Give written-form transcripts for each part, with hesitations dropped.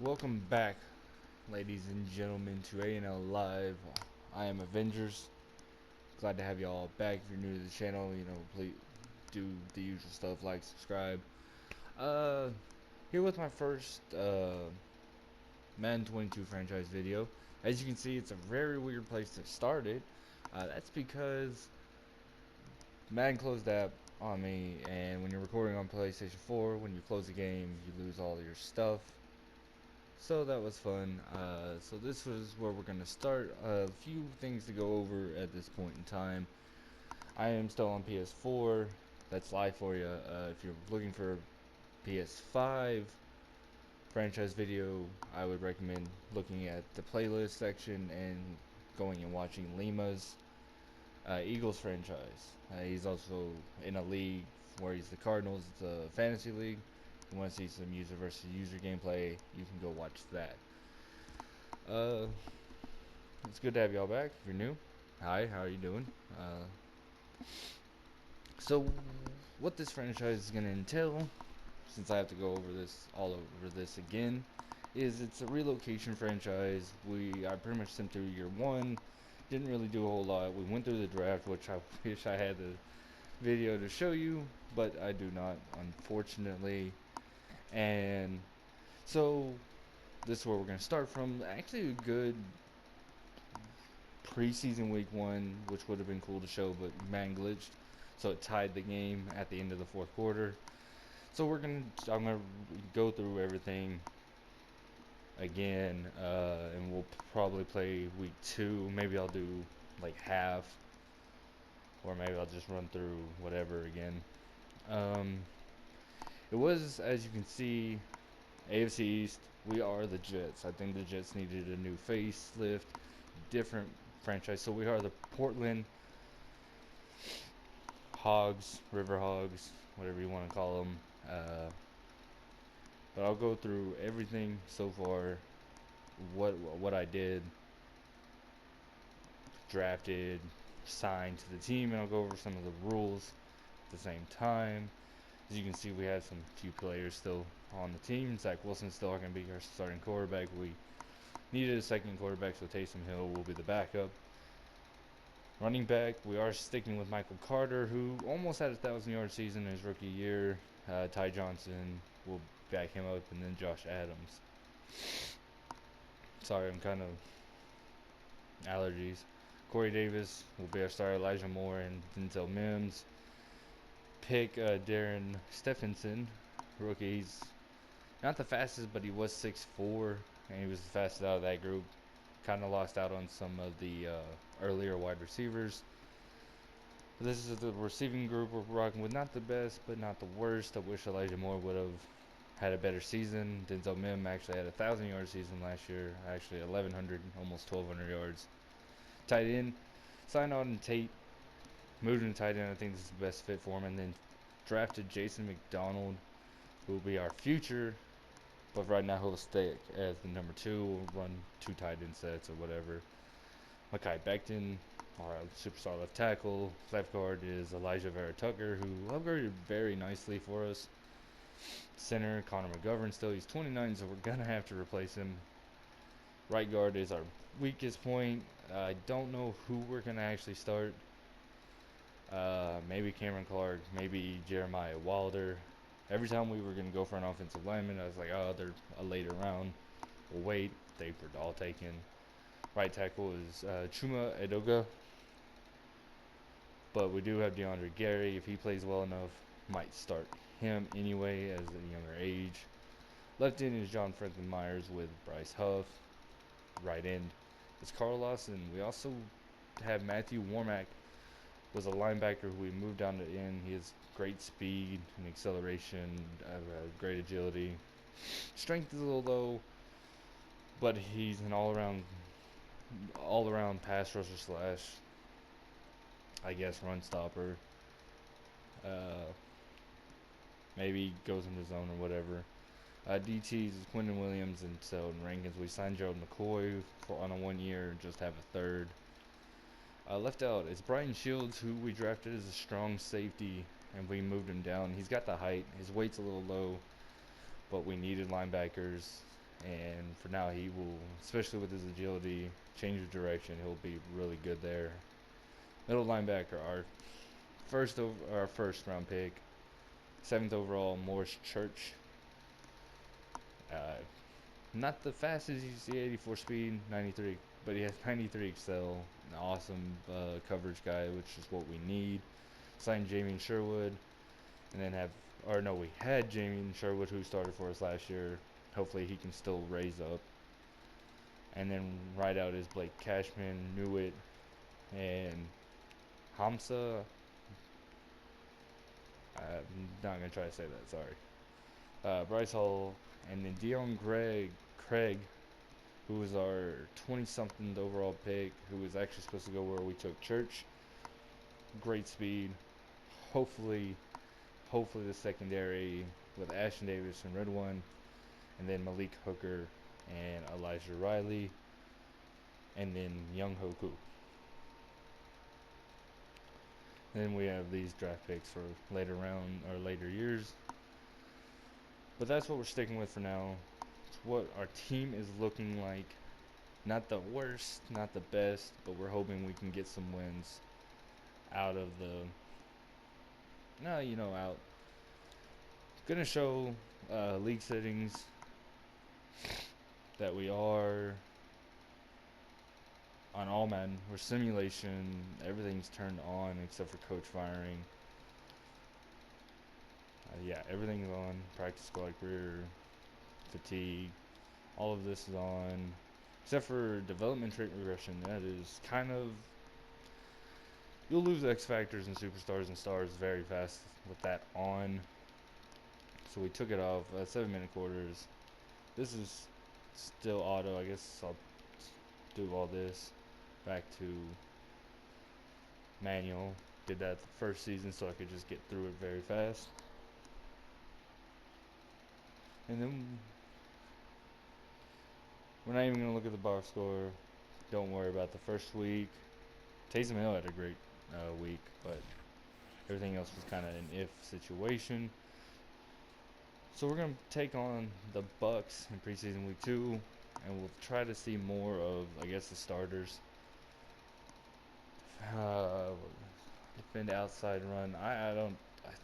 Welcome back, ladies and gentlemen, to A&L Live. I am Avengers. Glad to have y'all back. If you're new to the channel, please do the usual stuff, like, subscribe. Uh, Here with my first Madden 22 franchise video. As you can see, it's a very weird place to start it. That's because Madden closed the app on me, and when you're recording on PlayStation 4, when you close the game, you lose all of your stuff. So that was fun. So this was where we're going to start. A few things to go over at this point in time. I am still on PS4. That's live for you. If you're looking for a PS5 franchise video, I would recommend looking at the playlist section and going and watching Lima's Eagles franchise. He's also in a league where he's the Cardinals. It's a fantasy league. If you want to see some user versus user gameplay, you can go watch that. Uh, it's good to have y'all back. If you're new, hi, how are you doing? So what this franchise is going to entail, since I have to go over this again, is it's a relocation franchise. I pretty much sent through year one. Didn't really do a whole lot. We went through the draft, which I wish I had the video to show you, but I do not, unfortunately. And so this is where we're going to start from. Actually a good preseason week 1, which would have been cool to show, but man glitched, so it tied the game at the end of the fourth quarter. So I'm gonna go through everything again, and we'll probably play week 2. Maybe I'll do like half, or maybe I'll just run through whatever again. It was, as you can see, AFC East. We are the Jets. I think the Jets needed a new facelift, different franchise. So we are the Portland Hogs, River Hogs, whatever you want to call them. But I'll go through everything so far, what I did, drafted, signed to the team, and I'll go over some of the rules at the same time. As you can see, we have some few players still on the team. Zach Wilson's still going to be our starting quarterback. We needed a second quarterback, so Taysom Hill will be the backup. Running back, we are sticking with Michael Carter, who almost had a 1,000-yard season in his rookie year. Ty Johnson will back him up, and then Josh Adams. Sorry, I'm kind of allergies. Corey Davis will be our starter. Elijah Moore and Denzel Mims. Pick Darren Stephenson, rookie. He's not the fastest, but he was 6'4", and he was the fastest out of that group. Kind of lost out on some of the earlier wide receivers. This is the receiving group we're rocking with. Not the best, but not the worst. I wish Elijah Moore would have had a better season. Denzel Mims actually had a 1,000-yard season last year. Actually 1,100, almost 1,200 yards. Tight end, signed on Tate. Moved into tight end. I think this is the best fit for him. And then drafted Jason McDonald, who will be our future. But right now he'll stay as the number 2. We'll run 2 tight end sets or whatever. Mekhi Becton, our superstar left tackle. Left guard is Elijah Vera Tucker, who upgraded very nicely for us. Center, Connor McGovern still. He's 29, so we're going to have to replace him. Right guard is our weakest point. I don't know who we're going to actually start. Maybe Cameron Clark, maybe Jeremiah Wilder. Every time we were going to go for an offensive lineman, I was like, oh, they're a later round. We'll wait. They were all taken. Right tackle is Chuma Edoga. But we do have DeAndre Gary. If he plays well enough, might start him anyway as a younger age. Left end is John Franklin Myers with Bryce Huff. Right end is Carl Lawson. We also have Matthew Warmack, was a linebacker who we moved down to end. He has great speed and acceleration, great agility. Strength is a little low, but he's an all-around pass rusher slash, I guess, run stopper. Maybe goes into zone or whatever. DTs is Quentin Williams and Sheldon Rankins. We signed Gerald McCoy on a 1 year and just have a third. Left out is Brian Shields, who we drafted as a strong safety, and we moved him down. He's got the height. His weight's a little low, but we needed linebackers, And for now, he will, especially with his agility, change of direction. He'll be really good there. Middle linebacker, our first round pick, 7th overall, Morris Church. Uh, Not the fastest you see, 84 speed, 93, but he has 93 excel, an awesome coverage guy, which is what we need. Signed Jamie Sherwood, and then we had Jamie Sherwood who started for us last year. Hopefully he can still raise up. And then right out is Blake Cashman, Newitt, and Hamza. I'm not going to try to say that, sorry. Bryce Hall, and then Dion Craig, who was our 20-something overall pick, who was actually supposed to go where we took Church. Great speed. Hopefully the secondary with Ashton Davis and Red One, and then Malik Hooker and Elijah Riley, and then Young Hoku. Then we have these draft picks for later years. But that's what we're sticking with for now. It's what our team is looking like. Not the worst, not the best, but we're hoping we can get some wins out of out. Gonna show league settings that we are on all Madden. We're simulation. Everything's turned on except for coach firing. Everything's on. Practice squad career, fatigue. All of this is on. Except for development trait regression. That is kind of... You'll lose X Factors and Superstars and Stars very fast with that on. So we took it off. 7-minute quarters. This is still auto. I guess I'll do all this back to manual. Did that the first season so I could just get through it very fast. And then we're not even going to look at the box score. Don't worry about the first week. Taysom Hill had a great week, but everything else was kind of an if situation. So we're going to take on the Bucks in preseason week 2, and we'll try to see more of, I guess, the starters. Defend outside run. I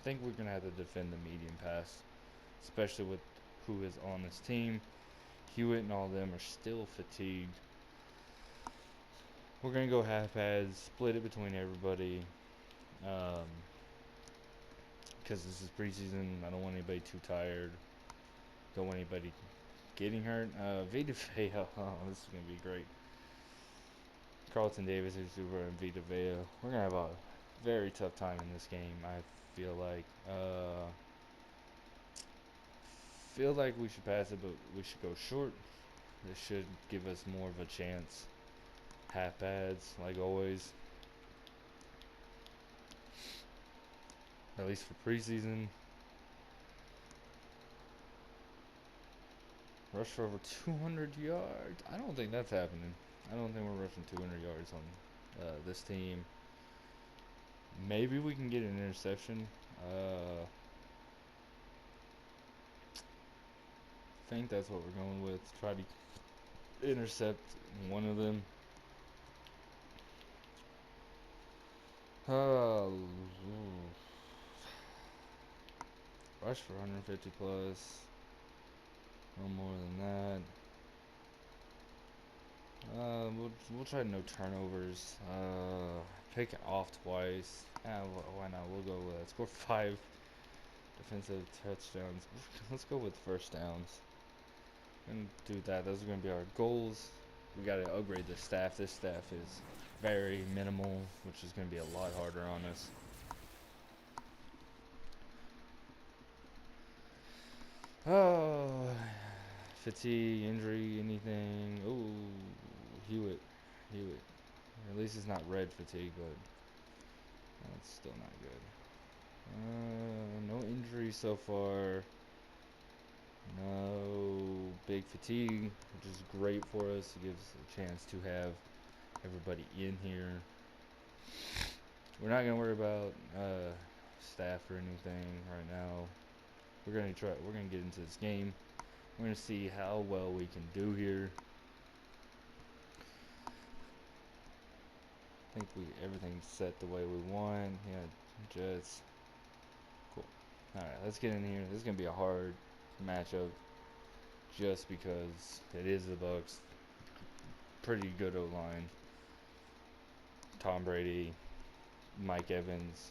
think we're going to have to defend the medium pass, especially with who is on this team. Hewitt and all of them are still fatigued. We're going to go half pads, split it between everybody. Because this is preseason, I don't want anybody too tired. Don't want anybody getting hurt. Vita Vea, this is going to be great. Carlton Davis is super, and Vita Vea. We're going to have a very tough time in this game, I feel like. Feel like we should pass it, but we should go short. This should give us more of a chance. Half pads, like always. At least for preseason. Rush for over 200 yards. I don't think that's happening. I don't think we're rushing 200 yards on this team. Maybe we can get an interception. I think that's what we're going with. Try to intercept one of them. Rush for 150 plus. No more than that. We'll try no turnovers. Pick it off twice. Why not? We'll go score 5 defensive touchdowns. Let's go with first downs. And do that. Those are going to be our goals. We got to upgrade the staff. This staff is very minimal, which is going to be a lot harder on us. Oh, fatigue, injury, anything. Oh, Hewitt. At least it's not red fatigue, but that's still not good. No injury so far. No big fatigue, which is great for us. It gives a chance to have everybody in here. We're not gonna worry about staff or anything right now. We're gonna get into this game. We're going to see how well we can do here. I think everything's set the way we want. Yeah, Jets. Cool. Alright, let's get in here. This is going to be a hard matchup just because it is the Bucks. Pretty good O-line. Tom Brady, Mike Evans.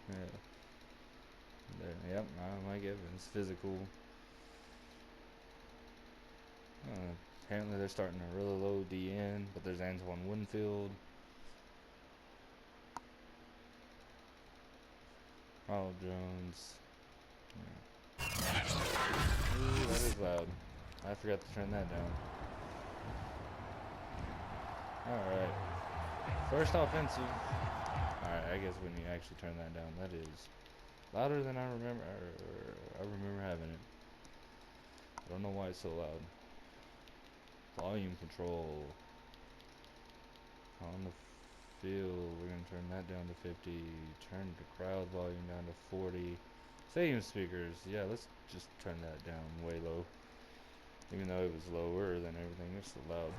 Yeah. There, yep, Mike Evans, physical. Apparently they're starting a really low DN, but there's Antoine Winfield. Ronald Jones. Yeah. Ooh, that is loud. I forgot to turn that down. Alright. First offensive. Alright, I guess we need to actually turn that down. That is louder than I remember. I remember having it. I don't know why it's so loud. Volume control. On the field, we're going to turn that down to 50. Turn the crowd volume down to 40. Stadium speakers. Yeah, let's just turn that down way low. Even though it was lower than everything, it's so loud.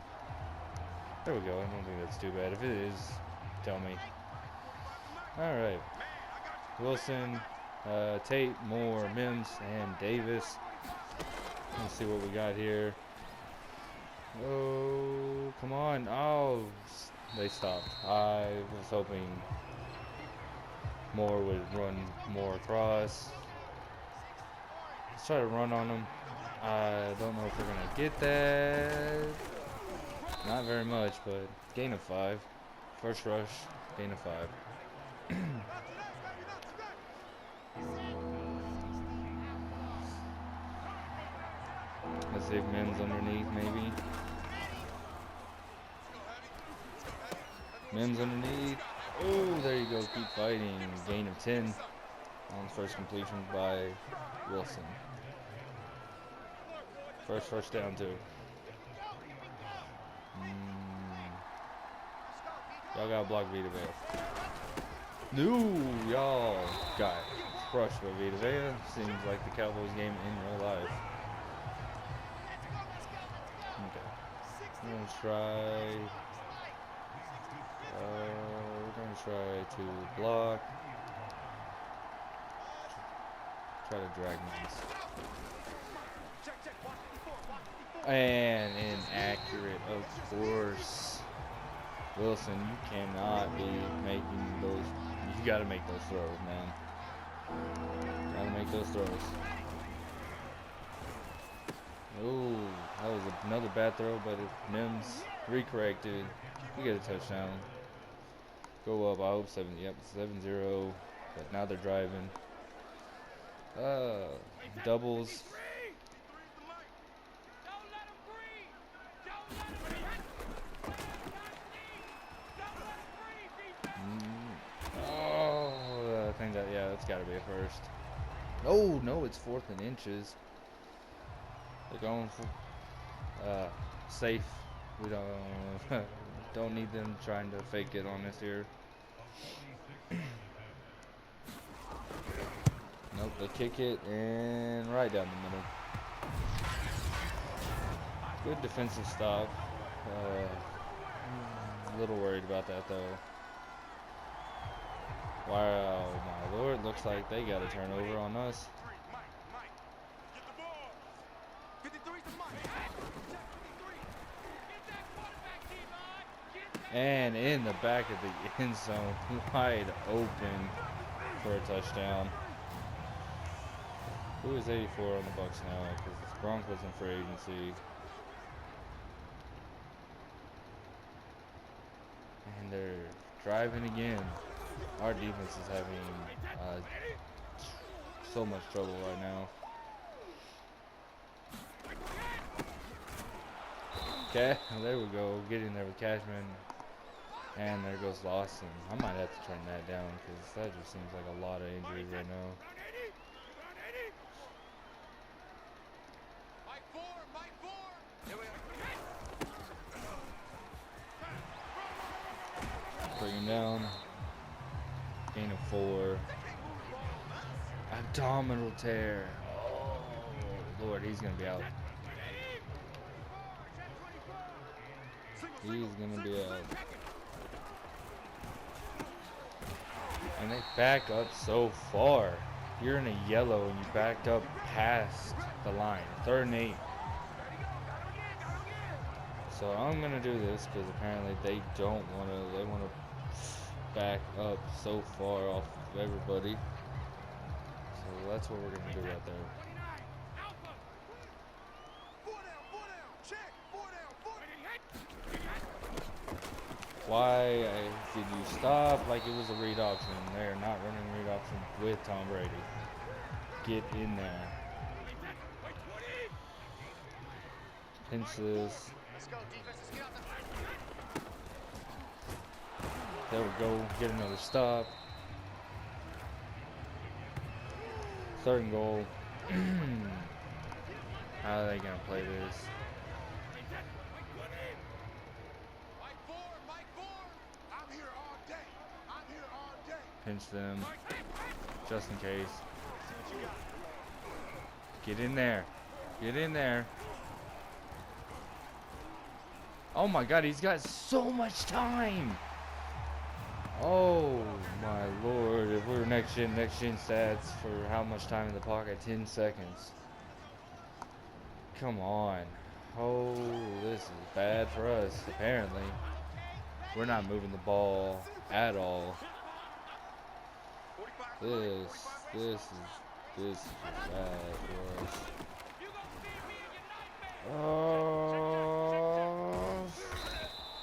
There we go. I don't think that's too bad. If it is, tell me. Alright. Wilson, Tate, Moore, Mims, and Davis. Let's see what we got here. Oh, come on. Oh, they stopped. I was hoping Moore would run more across. Let's try to run on them. I don't know if we're going to get that. Not very much, but gain of 5. First rush, gain of 5. Let's see if Mims underneath, maybe. Mims underneath. Oh, there you go. Keep fighting. Gain of 10 on first completion by Wilson. First down, too. Y'all got to block Vita Vea. No, y'all got crushed by Vita Vea. Seems like the Cowboys game in real life. Okay. We're going to try... we're going to try to block. Try to drag Mims. And inaccurate, of course. Wilson, you cannot be making those. You got to make those throws, man. Got to make those throws. Oh, that was another bad throw, but if Mims recorrected, we get a touchdown. Go up, I hope 7-0. But now they're driving. Doubles. Oh, I think that's got to be a first. Oh, no, it's 4th and inches. They're going for safe. We don't need them trying to fake it on us here. Nope, they kick it and right down the middle. Good defensive stop. A little worried about that though. Wow, my lord, looks like they got a turnover on us. And in the back of the end zone, wide open for a touchdown. Who is 84 on the Bucks now? Because Gronk was in free agency. And they're driving again. Our defense is having so much trouble right now. Okay, well, there we go. Getting there with Cashman. And there goes Lawson. I might have to turn that down because that just seems like a lot of injuries right now. Bring him down. Gain of 4. Abdominal tear. Oh, Lord, he's going to be out. He's going to be out. And they back up so far. You're in a yellow and you backed up past the line. 3rd and 8. So I'm going to do this because apparently they don't want to. They want to back up so far off of everybody. So that's what we're going to do right there. Why did you stop like it was a read option? They're not running read option with Tom Brady. Get in there. Pinch this. There we go. Get another stop. 3rd and goal. How are they going to play this? Pinch them. Just in case. Get in there. Get in there. Oh my god, he's got so much time. Oh my lord. If we're next gen stats for how much time in the pocket, 10 seconds. Come on. Oh, this is bad for us, apparently. We're not moving the ball at all. This is bad for us. Oh,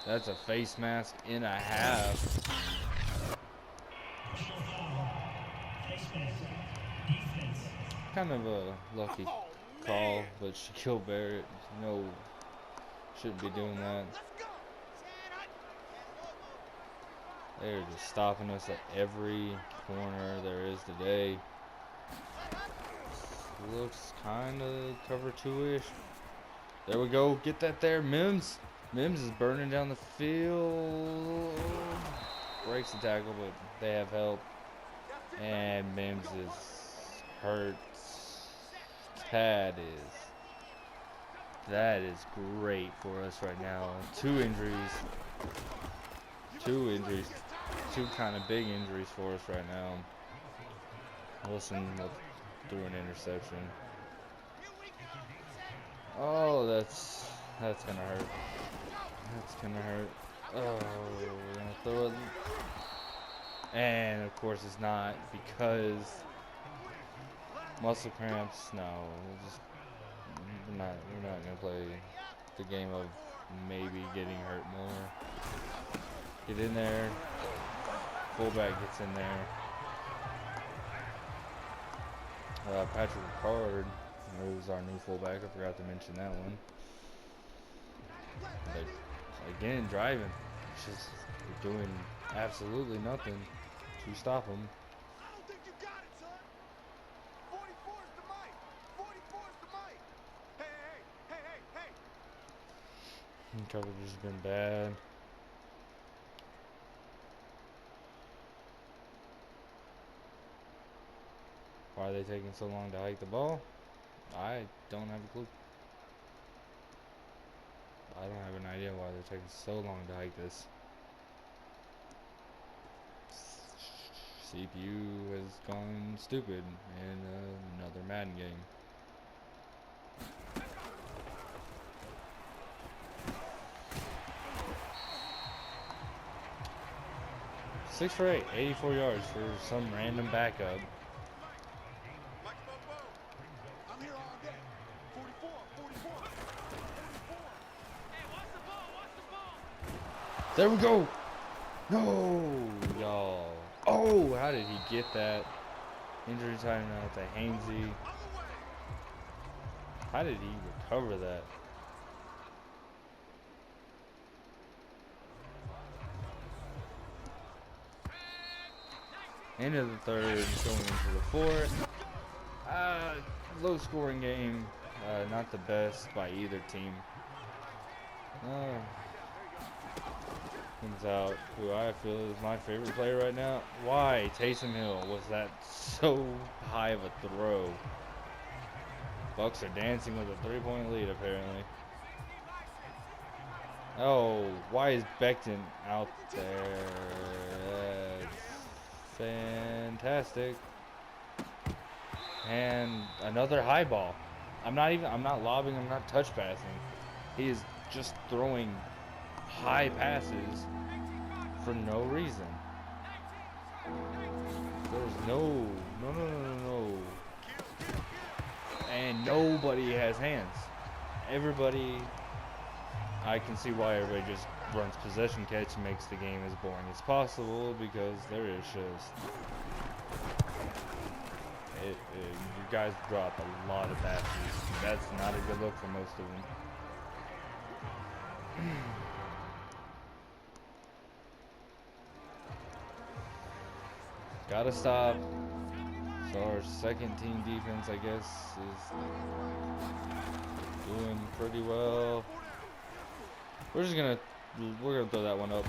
that's a face mask and a half. Kind of a lucky call, but Shaquille Barrett, shouldn't be doing that. They're just stopping us at every corner there is today. Looks kind of cover 2-ish. There we go. Get that there, Mims. Mims is burning down the field. Breaks the tackle, but they have help. And Mims is hurt. That is great for us right now. 2 injuries. 2 injuries. 2 kind of big injuries for us right now. Wilson threw an interception. Oh, that's gonna hurt. That's gonna hurt. Oh, we're gonna throw it. And of course it's not, because muscle cramps. No, we're not gonna play the game of maybe getting hurt more. Get in there. Fullback gets in there. Patrick Ricard was our new fullback. I forgot to mention that one. But again, driving. It's just doing absolutely nothing to stop him. Coverage has been bad. Why are they taking so long to hike the ball? I don't have a clue. I don't have an idea why they're taking so long to hike this. CPU has gone stupid in another Madden game. Six for 8, 84 yards for some random backup. There we go. No, y'all. Oh, how did he get that? Injury time out to Hainsey. How did he recover that? End of the third, going into the fourth. Low scoring game. Not the best by either team. Comes out who I feel is my favorite player right now. Why? Taysom Hill. Was that so high of a throw? Bucks are dancing with a 3-point lead, apparently. Oh, why is Becton out there? That's fantastic. And another high ball. I'm not lobbing, I'm not touch passing. He is just throwing high passes for no reason. There's no. And nobody has hands. Everybody, I can see why everybody just runs possession catch and makes the game as boring as possible, because there is just, you guys drop a lot of passes. That's not a good look for most of them. Gotta stop. So our second team defense, I guess, is doing pretty well. We're gonna throw that one up.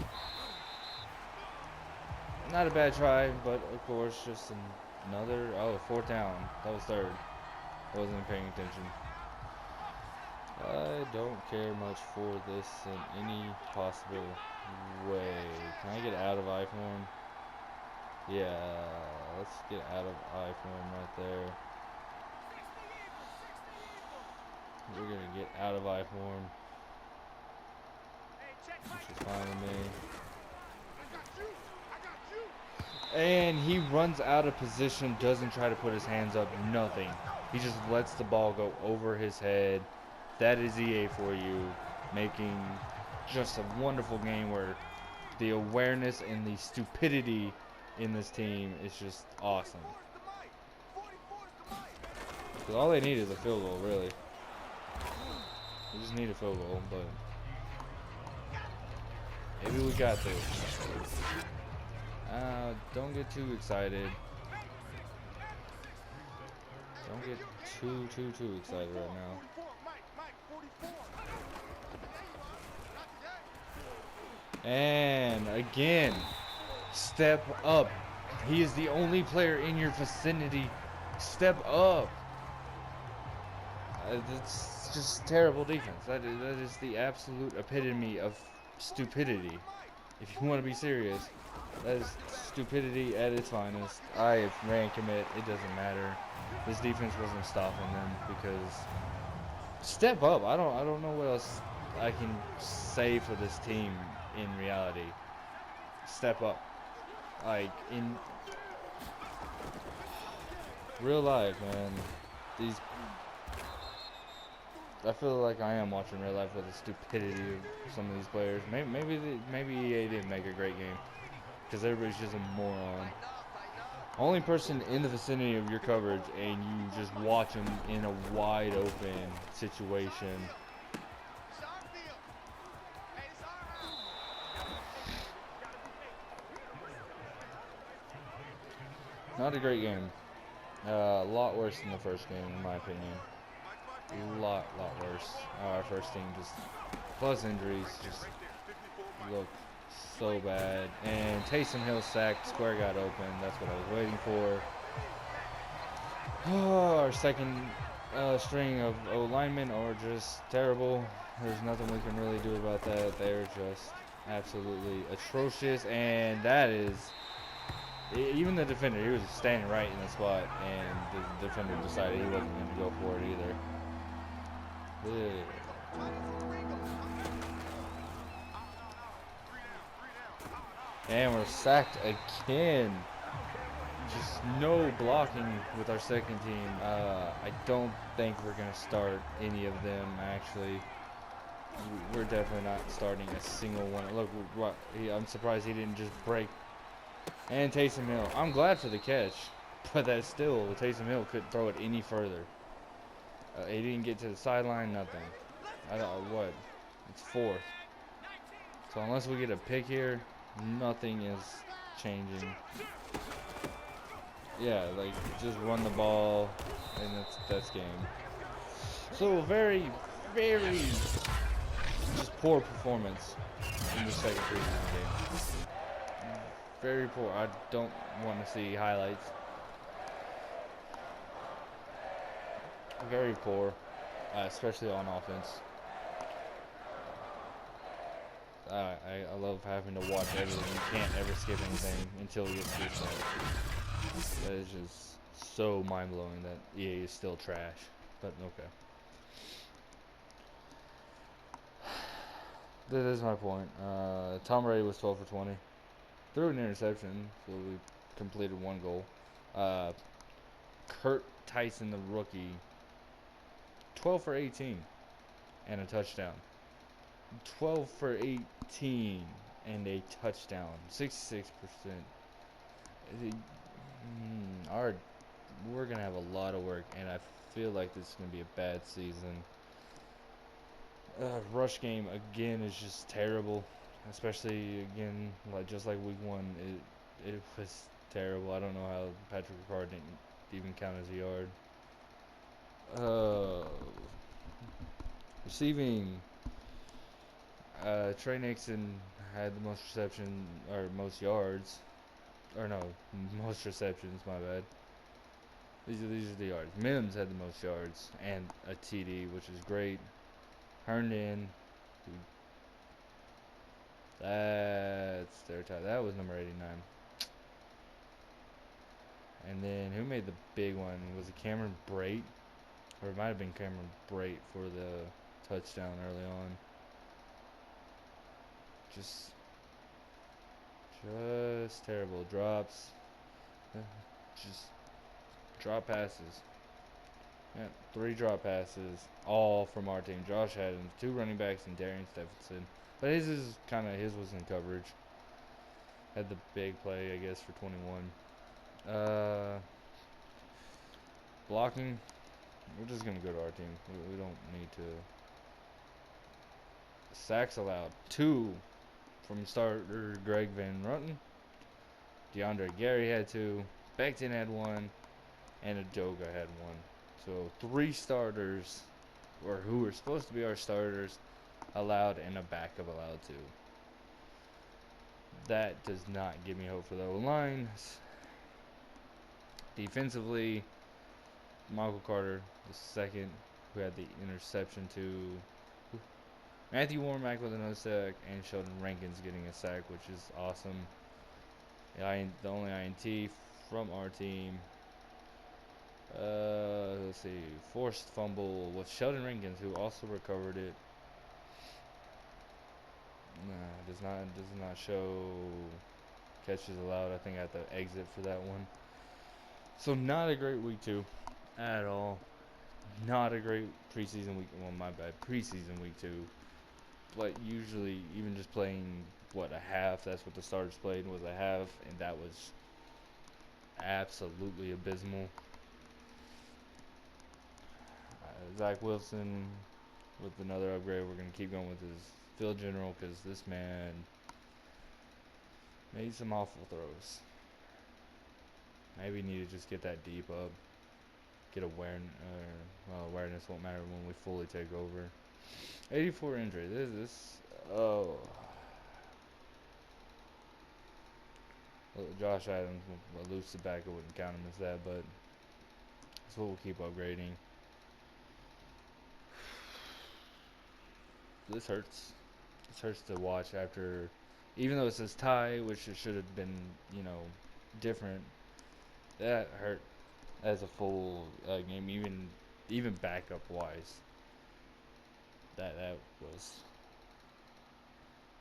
Not a bad try, but of course just another, fourth down. That was third. I wasn't paying attention. I don't care much for this in any possible way. Can I get out of I-form? Yeah, let's get out of I-form right there. We're gonna get out of I-form, which is fine with me. And he runs out of position, doesn't try to put his hands up, nothing. He just lets the ball go over his head. That is EA for you, making just a wonderful game where the awareness and the stupidity in this team is just awesome. Because all they need is a field goal, really. They just need a field goal, but maybe we got this. Don't get too excited. Don't get too excited right now. And again, step up. He is the only player in your vicinity. Step up. It's just terrible defense. That is the absolute epitome of stupidity. If you want to be serious, that is stupidity at its finest. I ran commit. It doesn't matter. This defense wasn't stopping them because step up. I don't know what else I can say for this team in reality. Step up. Like in real life, man. I feel like I am watching real life with the stupidity of some of these players. Maybe EA didn't make a great game because everybody's just a moron. Only person in the vicinity of your coverage and you just watch them in a wide open situation. Not a great game. A lot worse than the first game, in my opinion. A lot worse. Our first team just, plus injuries, just looked so bad. And Taysom Hill sacked, square got open. That's what I was waiting for. Oh, our second string of O-linemen are just terrible. There's nothing we can really do about that. They're just absolutely atrocious. And that is, even the defender, he was standing right in the spot, and the defender decided he wasn't going to go for it either. And we're sacked again. Just no blocking with our second team. I don't think we're going to start any of them, actually. We're definitely not starting a single one. Look, I'm surprised he didn't just break. And Taysom Hill. I'm glad for the catch, but that's still, Taysom Hill couldn't throw it any further. He didn't get to the sideline, nothing. I don't know what. It's fourth. So unless we get a pick here, nothing is changing. Yeah, like just run the ball, and that's game. So very just poor performance in the second preseason game. Very poor. I don't want to see highlights. very poor, especially on offense. I love having to watch everything. You can't ever skip anything until you get to this point. That is just so mind blowing that EA is still trash. But okay. That is my point. Tom Brady was 12 for 20. Threw an interception, so we completed one goal. Uh, Kurt Tyson, the rookie, 12 for 18 and a touchdown. 12 for 18 and a touchdown. 66%. We're going to have a lot of work, and I feel like this is going to be a bad season. Rush game, again, is just terrible. Especially, again, just like week 1, it was terrible. I don't know how Patrick Ricard didn't even count as a yard. Receiving, Trey Nixon had the most reception, or most yards. Or no, most receptions, my bad. These are the yards. Mims had the most yards and a TD, which is great. Herndon, that's their tie. That was number 89. And then who made the big one? Was it Cameron Brate? Or it might have been Cameron Brate for the touchdown early on. Just terrible drops. Just drop passes. Yeah, 3 drop passes, all from our team. Josh Adams, 2 running backs, and Darian Stephenson. But his was in coverage. Had the big play, I guess, for 21. Blocking, we're just gonna go to our team. We don't need to. Sacks allowed, 2 from starter Greg Van Rutten. DeAndre Gary had 2. Becton had 1, and Adoga had 1. So 3 starters, or who were supposed to be our starters, allowed, and a backup allowed 2. That does not give me hope for the O-line. Defensively, Michael Carter, the second, who had the interception to Matthew Warmack with another sack, and Sheldon Rankins getting a sack, which is awesome. The only INT from our team. Let's see, forced fumble with Sheldon Rankins, who also recovered it. Does not show catches allowed. I think I have to exit for that one. So not a great week 2 at all. Not a great preseason week. Well, my bad. Preseason week 2. But usually, even just playing a half. That's what the starters played, was a half, and that was absolutely abysmal. Zach Wilson with another upgrade. We're gonna keep going with his field general because this man made some awful throws. Maybe need to just get that deep up. Get awareness. Awareness won't matter when we fully take over. 84 injury. Josh Adams, loose the back. I wouldn't count him as that, but that's what we'll keep upgrading. This hurts. This hurts to watch after, even though it says tie, which it should have been, different. That hurt as a full game, even backup wise. That was,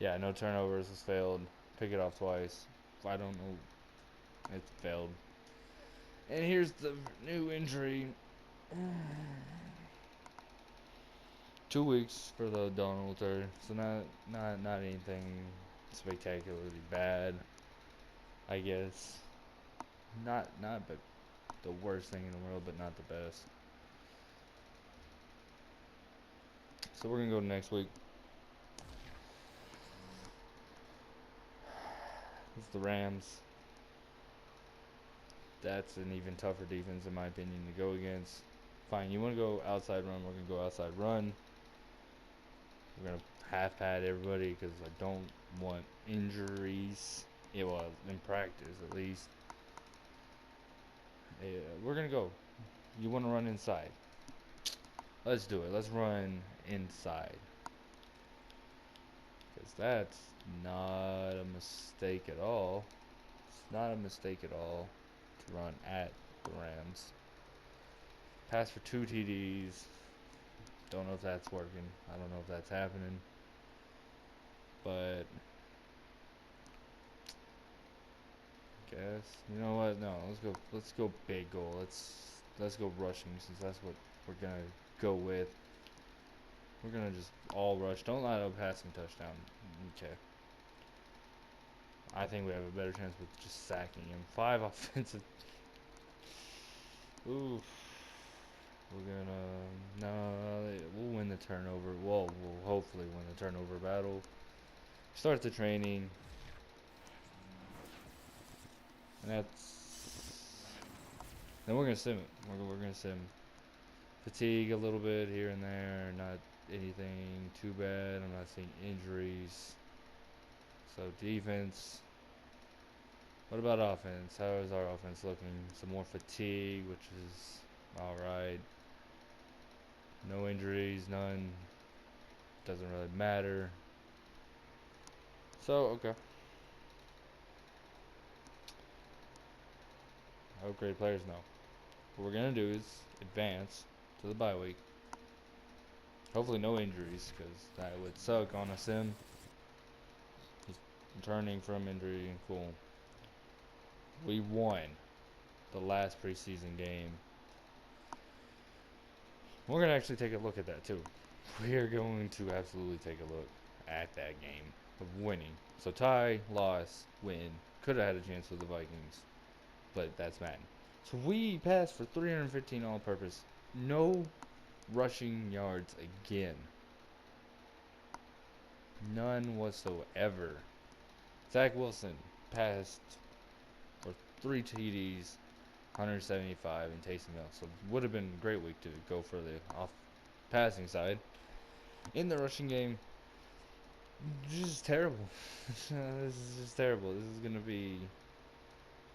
no turnovers has failed. Pick it off twice. I don't know. It failed. And here's the new injury. 2 weeks for the Donald Turner. So not anything spectacularly bad, I guess. Not but the worst thing in the world, but not the best. So we're gonna go to next week. It's the Rams. That's an even tougher defense, in my opinion, to go against. Fine, you want to go outside run, we're going to go outside run. We're going to half pad everybody because I don't want injuries. Yeah, well, in practice at least. We're going to go. You want to run inside. Let's do it. Let's run inside. Because that's not a mistake at all. It's not a mistake at all to run at the Rams. Pass for 2 TDs. Don't know if that's working. I don't know if that's happening. But guess you know what? No, let's go big goal. Let's go rushing since that's what we're gonna go with. We're gonna just all rush. Don't allow a passing touchdown. Okay. I think we have a better chance with just sacking him. 5 offensive. Oof. We're gonna we'll win the turnover. Well, we'll hopefully win the turnover battle. Start the training. And then we're gonna sim it. We're gonna sim fatigue a little bit here and there. Not anything too bad. I'm not seeing injuries. So defense. What about offense? How is our offense looking? Some more fatigue, which is alright. No injuries, none. Doesn't really matter. So, okay. Upgrade players, no. What we're going to do is advance to the bye week. Hopefully no injuries, because that would suck on a sim. He's returning from injury, cool. We won the last preseason game. We're going to actually take a look at that, too. We are going to absolutely take a look at that game of winning. So tie, loss, win. Could have had a chance with the Vikings, but that's Madden. So we passed for 315 all-purpose. No rushing yards again. None whatsoever. Zach Wilson passed for 3 TDs, 175, and Taysom Hill. So would have been a great week to go for the off passing side. In the rushing game, just terrible. This is just terrible. This is gonna be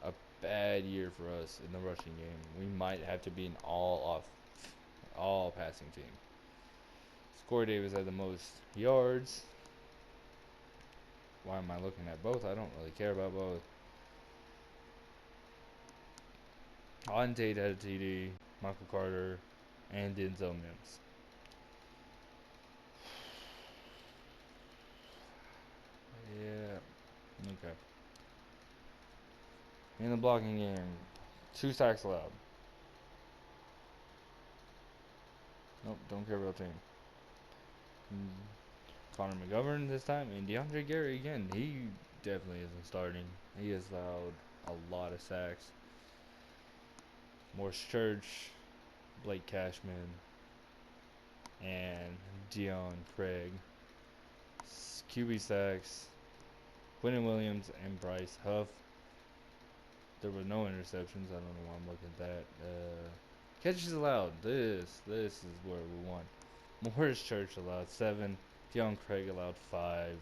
a bad year for us in the rushing game. We might have to be an all passing team. Corey Davis had the most yards. Why am I looking at both? I don't really care about both. On Tate had a TD, Michael Carter, and Denzel Mims. Yeah. Okay. In the blocking game, 2 sacks allowed. Nope, don't care about team. Connor McGovern this time, and DeAndre Gary again. He definitely isn't starting. He has allowed a lot of sacks. Morris Church, Blake Cashman, and Dion Craig. QB sacks, Quentin Williams and Bryce Huff. There were no interceptions. I don't know why I'm looking at that. Catches allowed. This is where we want. Morris Church allowed 7. Dion Craig allowed 5.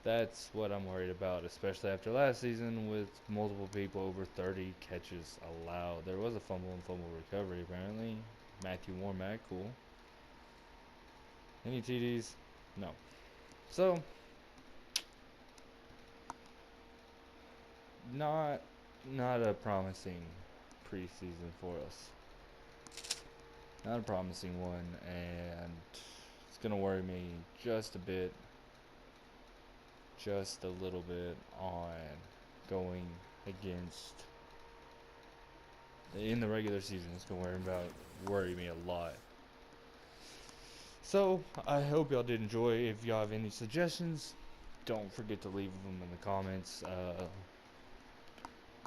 That's what I'm worried about, especially after last season with multiple people over 30 catches allowed. There was a fumble and fumble recovery apparently. Matthew Warmack, cool. Any TDs? No. So, not a promising preseason for us. Not a promising one, and it's gonna worry me just a bit. Just a little bit on going against in the regular season. It's gonna worry me a lot. So I hope y'all did enjoy. If y'all have any suggestions, don't forget to leave them in the comments.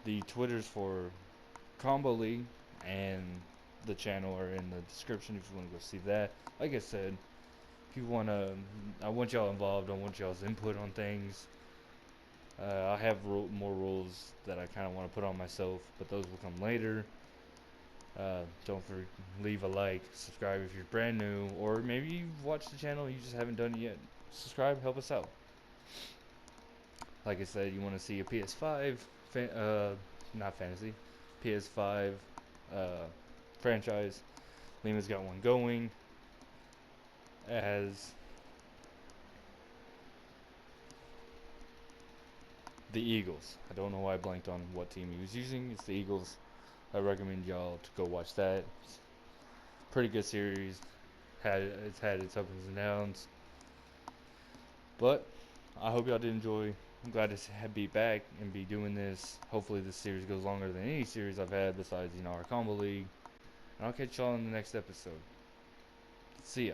The Twitters for Combo League and the channel are in the description if you want to go see that. Like I said, if you want to, I want y'all involved. I want y'all's input on things. I have more rules that I kind of want to put on myself, but those will come later. Don't forget, leave a like, subscribe if you're brand new, or maybe you've watched the channel and you just haven't done it yet. Subscribe, help us out. Like I said, you want to see a PS5, not fantasy, PS5 franchise. Lima's got one going as the Eagles. I don't know why I blanked on what team he was using. It's the Eagles. I recommend y'all to go watch that. It's a pretty good series. It's had its ups and downs. But I hope y'all did enjoy. I'm glad to be back and be doing this. Hopefully this series goes longer than any series I've had besides, our combo league. And I'll catch y'all in the next episode. See ya.